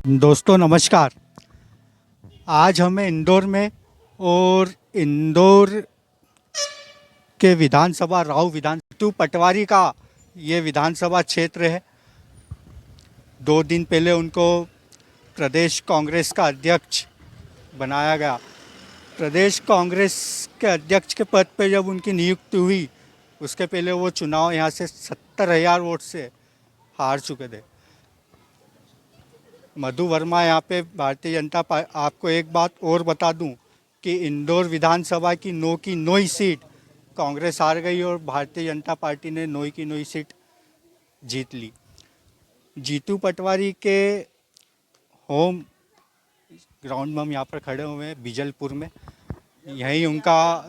दोस्तों नमस्कार। आज हमें इंदौर में और इंदौर के विधानसभा राव जीतू पटवारी का ये विधानसभा क्षेत्र है। 2 दिन पहले उनको प्रदेश कांग्रेस का अध्यक्ष बनाया गया। प्रदेश कांग्रेस के अध्यक्ष के पद पे जब उनकी नियुक्ति हुई उसके पहले वो चुनाव यहाँ से 70,000 वोट से हार चुके थे। मधु वर्मा यहाँ पे भारतीय जनता पार्टी, आपको एक बात और बता दूं कि इंदौर विधानसभा की 9 की 9 ही सीट कांग्रेस हार गई और भारतीय जनता पार्टी ने 9 की 9 ही सीट जीत ली। जीतू पटवारी के होम ग्राउंड में हम यहाँ पर खड़े हुए हैं बीजलपुर में। यहीं उनका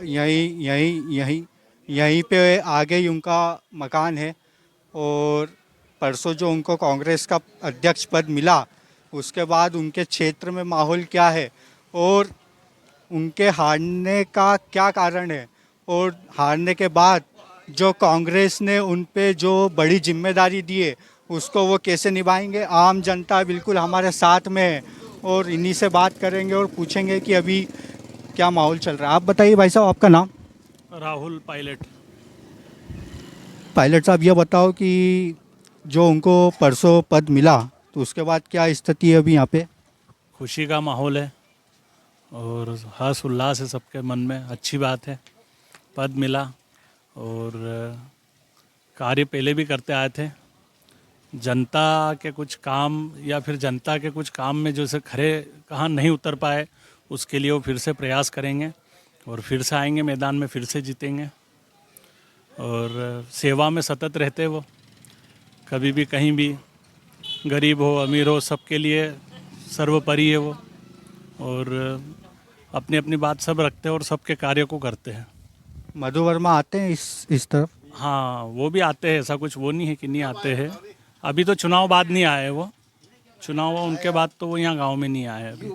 यहीं पे आगे ही उनका मकान है और परसों जो उनको कांग्रेस का अध्यक्ष पद मिला उसके बाद उनके क्षेत्र में माहौल क्या है और उनके हारने का क्या कारण है और हारने के बाद जो कांग्रेस ने उन पे जो बड़ी जिम्मेदारी दी है उसको वो कैसे निभाएंगे। आम जनता बिल्कुल हमारे साथ में है और इन्हीं से बात करेंगे और पूछेंगे कि अभी क्या माहौल चल रहा है। आप बताइए भाई साहब, आपका नाम? राहुल पायलट। पायलट साहब, ये बताओ कि जो उनको परसों पद मिला तो उसके बाद क्या स्थिति है अभी यहाँ पे? खुशी का माहौल है और हर्ष उल्लास है सबके मन में। अच्छी बात है, पद मिला और कार्य पहले भी करते आए थे। जनता के कुछ काम या फिर जनता के कुछ काम में जो से खरे कहाँ नहीं उतर पाए उसके लिए वो फिर से प्रयास करेंगे और फिर से आएंगे मैदान में, फिर से जीतेंगे। और सेवा में सतत रहते वो, कभी भी कहीं भी, गरीब हो अमीर हो सबके लिए सर्वोपरि है वो और अपनी अपनी बात सब रखते हैं और सबके कार्य को करते हैं। मधु वर्मा आते हैं इस तरफ? हाँ, वो भी आते हैं, ऐसा कुछ वो नहीं है कि नहीं आते हैं। अभी तो चुनाव बाद नहीं आए वो, चुनाव उनके बाद तो वो यहाँ गांव में नहीं आए अभी।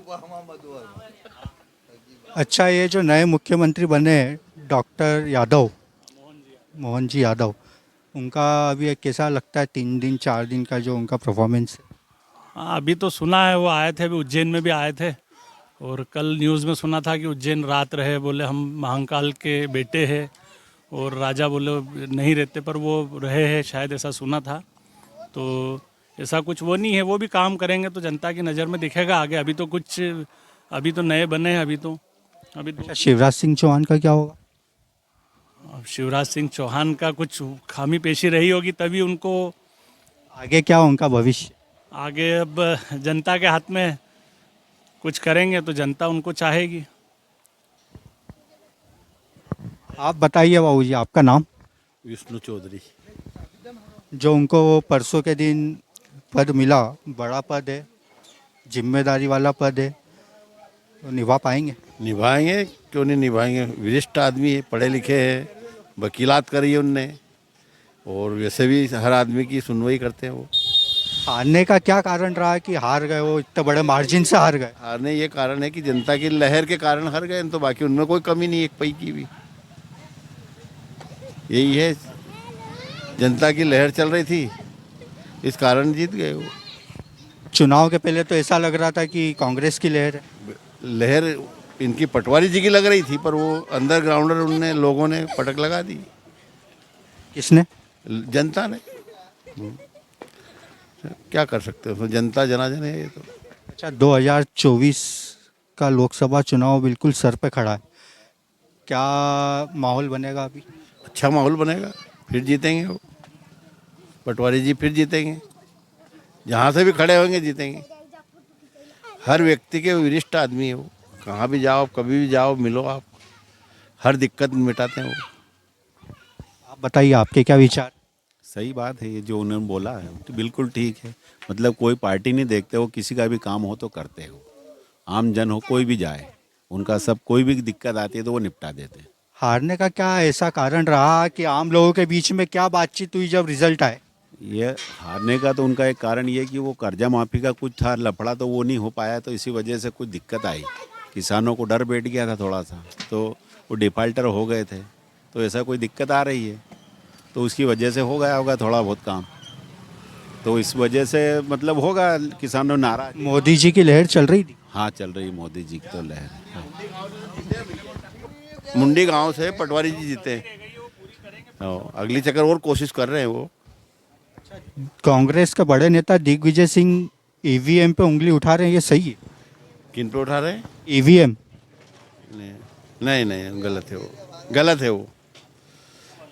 अच्छा, ये जो नए मुख्यमंत्री बने डॉक्टर यादव, मोहन जी यादव, उनका अभी कैसा लगता है 3 दिन 4 दिन का जो उनका परफॉर्मेंस है? हाँ, अभी तो सुना है वो आए थे, अभी उज्जैन में भी आए थे और कल न्यूज़ में सुना था कि उज्जैन रात रहे, बोले हम महाकाल के बेटे हैं और राजा बोले नहीं रहते, पर वो रहे हैं शायद, ऐसा सुना था। तो ऐसा कुछ वो नहीं है, वो भी काम करेंगे तो जनता की नज़र में दिखेगा आगे। अभी तो नए बने हैं, अभी तो अच्छा, शिवराज सिंह चौहान का क्या होगा? अब शिवराज सिंह चौहान का कुछ खामी पेशी रही होगी तभी उनको आगे क्या उनका भविष्य? आगे अब जनता के हाथ में कुछ करेंगे तो जनता उनको चाहेगी। आप बताइए बाबू जी, आपका नाम? विष्णु चौधरी। जो उनको परसों के दिन पद मिला, बड़ा पद है, जिम्मेदारी वाला पद है, तो निभा पाएंगे? निभाएंगे, क्यों नहीं निभाएंगे। वरिष्ठ आदमी है, पढ़े लिखे हैं, वकीलात करी है उनने और वैसे भी हर आदमी की सुनवाई करते हैं वो। हारने का क्या कारण रहा कि हार गए, वो इतने बड़े मार्जिन से हार गए? हारने ये कारण है कि जनता की लहर के कारण हार गए, तो बाकी उनमें कोई कमी नहीं है एक पई की भी। यही है, जनता की लहर चल रही थी, इस कारण जीत गए वो। चुनाव के पहले तो ऐसा लग रहा था कि कांग्रेस की लहर है। लहर इनकी पटवारी जी की लग रही थी, पर वो अंडरग्राउंडर उनने लोगों ने पटक लगा दी। किसने? जनता ने। क्या कर सकते हो, जनता जनाजन है ये तो। अच्छा, 2024 का लोकसभा चुनाव बिल्कुल सर पे खड़ा है, क्या माहौल बनेगा अभी? अच्छा माहौल बनेगा, फिर जीतेंगे वो पटवारी जी, फिर जीतेंगे। जहाँ से भी खड़े होंगे जीतेंगे। हर व्यक्ति के वरिष्ठ आदमी है वो, कहाँ भी जाओ, कभी भी जाओ, मिलो आप, हर दिक्कत मिटाते हैं वो। आप बताइए, आपके क्या विचार? सही बात है, ये जो उन्होंने बोला है तो बिल्कुल ठीक है। मतलब कोई पार्टी नहीं देखते, वो किसी का भी काम हो तो करते हो, आम जन हो कोई भी जाए, उनका सब कोई भी दिक्कत आती है तो वो निपटा देते हैं। हारने का क्या ऐसा कारण रहा कि आम लोगों के बीच में क्या बातचीत हुई जब रिजल्ट आए? ये हारने का तो उनका एक कारण ये कि वो कर्जा माफ़ी का कुछ था लफड़ा, तो वो नहीं हो पाया, तो इसी वजह से कुछ दिक्कत आई। किसानों को डर बैठ गया था थोड़ा सा, तो वो डिफाल्टर हो गए थे, तो ऐसा कोई दिक्कत आ रही है, तो उसकी वजह से हो गया होगा थोड़ा बहुत काम। तो इस वजह से मतलब होगा, किसानों नाराज। मोदी जी की लहर चल रही थी। हाँ, चल रही मोदी जी की तो लहर है। मुंडी गांव से पटवारी जी जीते हैं। अगली चक्कर और कोशिश कर रहे हैं वो। कांग्रेस के बड़े नेता दिग्विजय सिंह ईवीएम पे उंगली उठा रहे हैं, ये सही है? किन पे उठा रहे हैं? ईवीएम। नहीं नहीं नहीं, गलत है वो, गलत है वो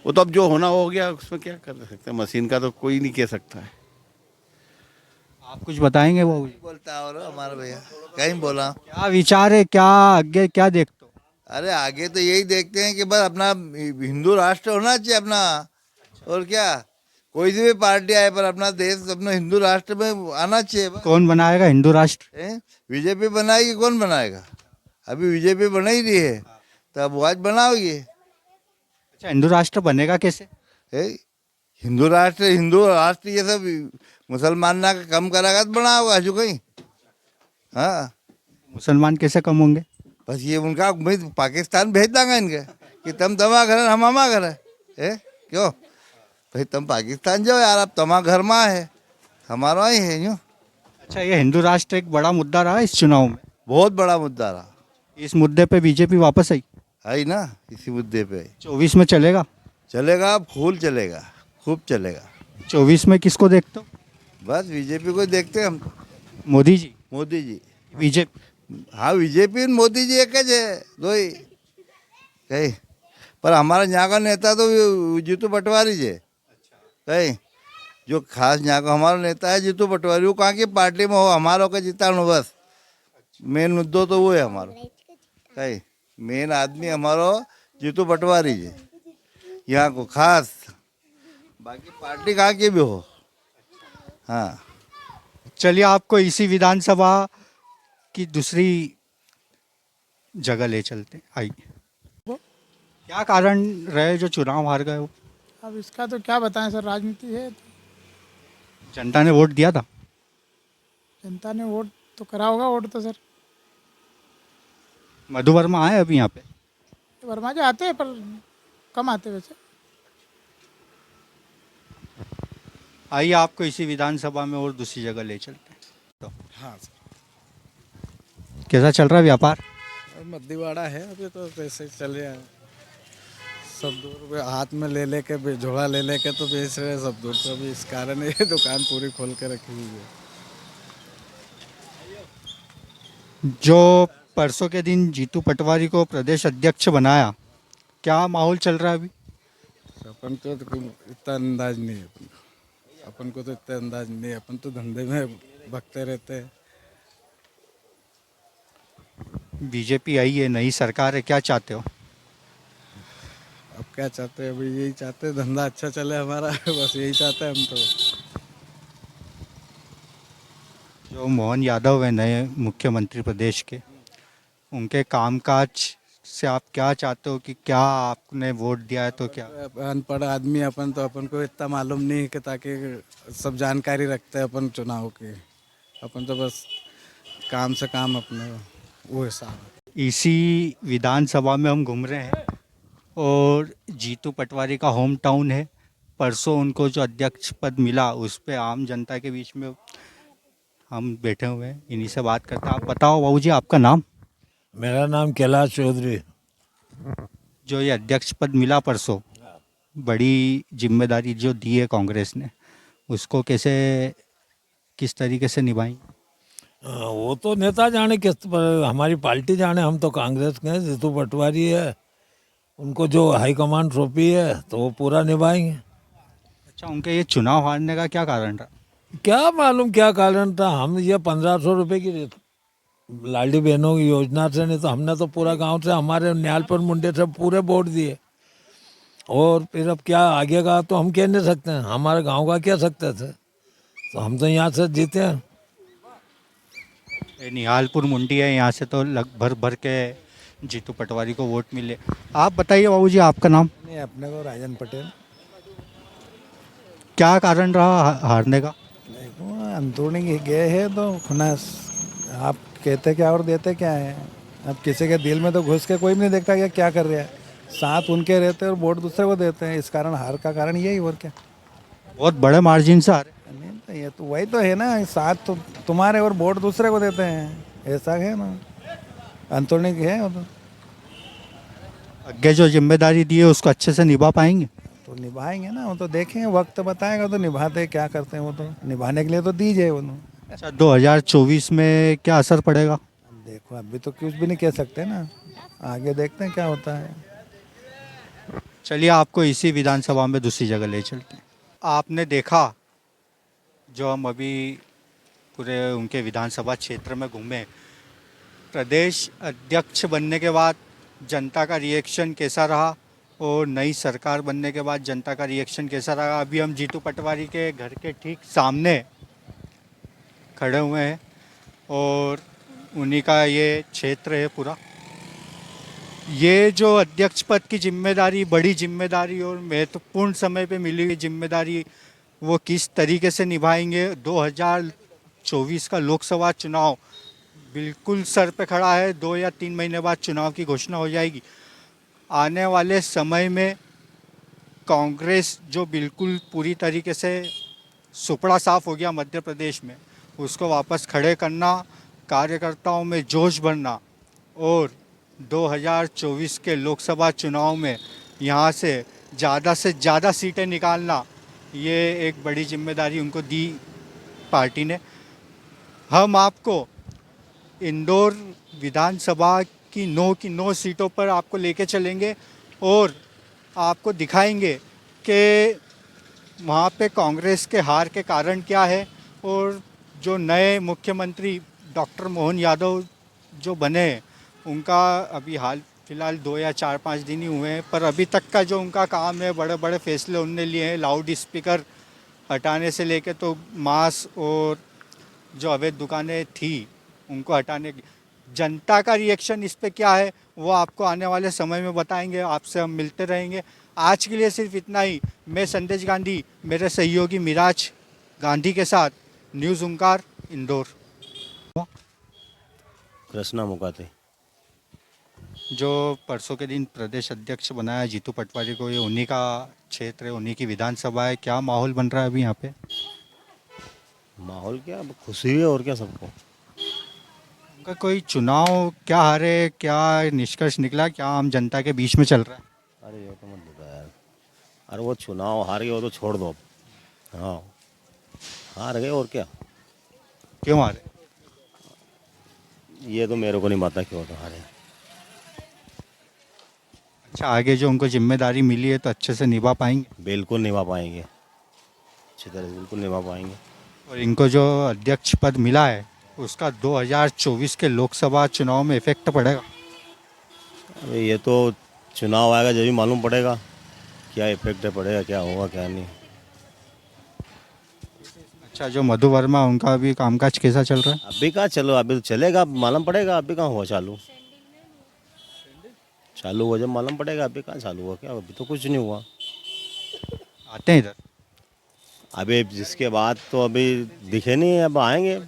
तो अब जो होना हो गया, उसमें क्या कर सकते हैं, मशीन का तो कोई नहीं कह सकता है। आप कुछ बताएंगे वो? बोलता है और हमारा भैया कहीं बोला। क्या विचार है, क्या आगे क्या देखते हो? अरे आगे तो यही देखते हैं कि बस अपना हिंदू राष्ट्र होना चाहिए अपना, और क्या, कोई सी भी पार्टी आए पर अपना देश अपना हिंदू राष्ट्र में आना चाहिए बस। कौन बनाएगा हिंदू राष्ट्र? बीजेपी बनाएगी, कौन बनाएगा? अभी बीजेपी बना ही रही है, तो अब वो आज बनाओगी। अच्छा, हिंदू राष्ट्र बनेगा कैसे? हिंदू राष्ट्र ये सब मुसलमान ना कम करेगा तो बना होगा हजू कहीं। हाँ, मुसलमान कैसे कम होंगे? बस ये उनका भाई पाकिस्तान भेज देंगे इनके कि तुम तमा घर हम हमा घर है, क्यों भाई तुम पाकिस्तान जाओ यार, अब तमा घर में है, हमारा ही है यूँ। अच्छा, ये हिंदू राष्ट्र एक बड़ा मुद्दा रहा इस चुनाव में। बहुत बड़ा मुद्दा रहा। इस मुद्दे पे बीजेपी वापस आई। आई ना, इसी मुद्दे पे 24 में चलेगा? चलेगा, फूल चलेगा, खूब चलेगा। 24 में किसको देखते हो? बस बीजेपी को देखते हैं हम तो। मोदी जी? मोदी जी। बीजेपी? हाँ, बीजेपी और मोदी जी एक ज है, दो ही कहीं। पर हमारा यहाँ का नेता तो जीतू पटवारी जी कहीं, जो खास यहाँ का हमारा नेता है जीतू पटवारी, वो कहाँ की पार्टी में हो, हमारा का जितानो बस मेन मुद्दो तो वो है हमारा कहीं। मेन आदमी हमारा जीतू पटवारी जी यहाँ को खास, बाकी पार्टी कहाँ की भी हो। हाँ, चलिए, आपको इसी विधानसभा की दूसरी जगह ले चलते, आइए। क्या कारण रहे जो चुनाव हार गए हो? अब इसका तो क्या बताएं सर, राजनीति है। जनता ने वोट दिया था। जनता ने वोट तो करा होगा, वोट तो सर। मधु वर्मा आए अभी यहाँ पे? वर्मा जी आते हैं पर कम आते वैसे। आइए, आपको इसी विधानसभा में और दूसरी जगह ले चलते हैं। तो हाँ सर, कैसा चल रहा है व्यापार? मद्दीवाड़ा है अभी तो वैसे ही चल रहा है। सब दूर हाथ में ले लेके झोला ले लेके तो बेच रहे हैं सब दूर, तो अभी इस कारण ये दुकान पूरी खोल के रखी हुई है। जो परसों के दिन जीतू पटवारी को प्रदेश अध्यक्ष बनाया, क्या माहौल चल रहा है अभी? अपन तो इतना अंदाज नहीं है, अपन को तो इतना अंदाज नहीं है, अपन तो धंधे में भगते रहते हैं। बीजेपी आई है, नई सरकार है, क्या चाहते हो? अब क्या चाहते हैं, अभी यही चाहते हैं धंधा अच्छा चले हमारा बस यही चाहते हैं हम तो। जो मोहन यादव है नए मुख्यमंत्री प्रदेश के, उनके कामकाज से आप क्या चाहते हो कि क्या आपने वोट दिया है तो क्या? अनपढ़ आदमी अपन तो, अपन को इतना मालूम नहीं है कि ताकि सब जानकारी रखते हैं अपन चुनाव की। अपन तो बस काम से काम अपने वो हिसाब है। इसी विधानसभा में हम घूम रहे हैं और जीतू पटवारी का होम टाउन है। परसों उनको जो अध्यक्ष पद मिला, उस पे आम जनता के बीच में हम बैठे हुए हैं, इन्हीं से बात करते हैं। आप बताओ बाबू जी, आपका नाम? मेरा नाम कैलाश चौधरी। जो ये अध्यक्ष पद मिला परसों, बड़ी जिम्मेदारी जो दी है कांग्रेस ने, उसको कैसे किस तरीके से निभाई? वो तो नेता जाने किस पर, हमारी पार्टी जाने, हम तो कांग्रेस के हैं। जीतू पटवारी है, उनको जो हाईकमान सौंपी है तो वो पूरा निभाएंगे। अच्छा, उनके ये चुनाव हारने का क्या कारण रहा? क्या मालूम क्या कारण था। हम ये 1500 रुपये की लाडली बहनों की योजना से, नहीं तो हमने तो पूरा गांव से, हमारे न्यालपुर मुंडे से पूरे वोट दिए। और फिर अब क्या आगे का तो हम कह नहीं सकते हैं, हमारे गांव का कह सकते थे, तो हम तो यहाँ से जीते हैं। ये निहालपुर मुंडी है, यहाँ से तो भर भर के जीतू पटवारी को वोट मिले। आप बताइए बाबू जी, आपका नाम? नहीं, अपने को राजन पटेल। क्या कारण रहा हारने का? देखो, अंदरूनी गए हैं तो खुनास, आप कहते क्या और देते क्या है। अब किसी के दिल में तो घुस के कोई भी नहीं देखता कि क्या कर रहा है। साथ उनके रहते हैं और वोट दूसरे को देते हैं, इस कारण हार का कारण यही, और क्या। बहुत बड़े मार्जिन से हारे। नहीं तो ये तो वही तो है ना, साथ तो तुम्हारे और वोट दूसरे को देते हैं, ऐसा है ना, अंतोनी है वो तो। आगे जो जिम्मेदारी दी है उसको अच्छे से निभा पाएंगे? तो निभाएंगे ना, वो तो देखेंगे, वक्त बताएगा तो निभाते क्या करते हैं, वो तो निभाने के लिए तो दीजिए वो तो। अच्छा, 2024 में क्या असर पड़ेगा? देखो अभी तो कुछ भी नहीं कह सकते ना, आगे देखते हैं क्या होता है। चलिए, आपको इसी विधानसभा में दूसरी जगह ले चलते हैं। आपने देखा, जो हम अभी पूरे उनके विधानसभा क्षेत्र में घूमे, प्रदेश अध्यक्ष बनने के बाद जनता का रिएक्शन कैसा रहा और नई सरकार बनने के बाद जनता का रिएक्शन कैसा रहा। अभी हम जीतू पटवारी के घर के ठीक सामने खड़े हुए हैं और उन्हीं का ये क्षेत्र है पूरा। ये जो अध्यक्ष पद की जिम्मेदारी, बड़ी जिम्मेदारी और महत्वपूर्ण समय पे मिली हुई जिम्मेदारी, वो किस तरीके से निभाएंगे। 2024 का लोकसभा चुनाव बिल्कुल सर पे खड़ा है। 2 या 3 महीने बाद चुनाव की घोषणा हो जाएगी। आने वाले समय में कांग्रेस जो बिल्कुल पूरी तरीके से सुपड़ा साफ हो गया मध्य प्रदेश में, उसको वापस खड़े करना, कार्यकर्ताओं में जोश भरना और 2024 के लोकसभा चुनाव में यहाँ से ज़्यादा सीटें निकालना, ये एक बड़ी जिम्मेदारी उनको दी पार्टी ने। हम आपको इंदौर विधानसभा की 9 सीटों पर आपको लेके चलेंगे और आपको दिखाएंगे कि वहाँ पे कांग्रेस के हार के कारण क्या है और जो नए मुख्यमंत्री डॉक्टर मोहन यादव जो बने, उनका अभी हाल फिलहाल 2 या 4-5 दिन ही हुए हैं, पर अभी तक का जो उनका काम है, बड़े बड़े फैसले उनने लिए हैं। लाउड स्पीकर हटाने से लेके तो मांस और जो अवैध दुकानें थी उनको हटाने की। जनता का रिएक्शन इस पे क्या है वो आपको आने वाले समय में बताएंगे। आपसे हम मिलते रहेंगे। आज के लिए सिर्फ इतना ही। मैं संदेश गांधी, मेरे सहयोगी मिराज गांधी के साथ, न्यूज़ ओंकार, इंदौर। कृष्णा मुकाते। जो परसों के दिन प्रदेश अध्यक्ष बनाया जीतू पटवारी को, ये उन्हीं का क्षेत्र है, उन्हीं की विधानसभा है। क्या माहौल बन रहा है अभी यहाँ पे? माहौल क्या, अब खुशी है और क्या सबको। उनका कोई चुनाव क्या हारे, क्या निष्कर्ष निकला, क्या आम जनता के बीच में चल रहा है? अरे ये तो मत बता यार। अरे वो चुनाव हार गए वो तो छोड़ दो अब। हाँ, हार गए और क्या। क्यों हारे? ये तो मेरे को नहीं पता क्यों तो हारे। अच्छा, आगे जो उनको जिम्मेदारी मिली है तो अच्छे से निभा पाएंगे? बिल्कुल निभा पाएंगे, अच्छी तरह से बिल्कुल निभा पाएंगे। और इनको जो अध्यक्ष पद मिला है उसका 2024 के लोकसभा चुनाव में इफेक्ट पड़ेगा? अरे ये तो चुनाव आएगा जब भी मालूम पड़ेगा क्या इफेक्ट पड़ेगा, क्या होगा क्या नहीं। अच्छा, जो मधु वर्मा, उनका अभी कामकाज कैसा चल रहा है? अभी कहाँ चलो, अभी तो चलेगा, मालूम पड़ेगा। अभी कहाँ हुआ चालू, चालू हुआ जब मालूम पड़ेगा। अभी कहाँ चालू हुआ क्या, अभी तो कुछ नहीं हुआ। आते हैं इधर? अभी जिसके बाद तो अभी दिखे नहीं, अब आएंगे।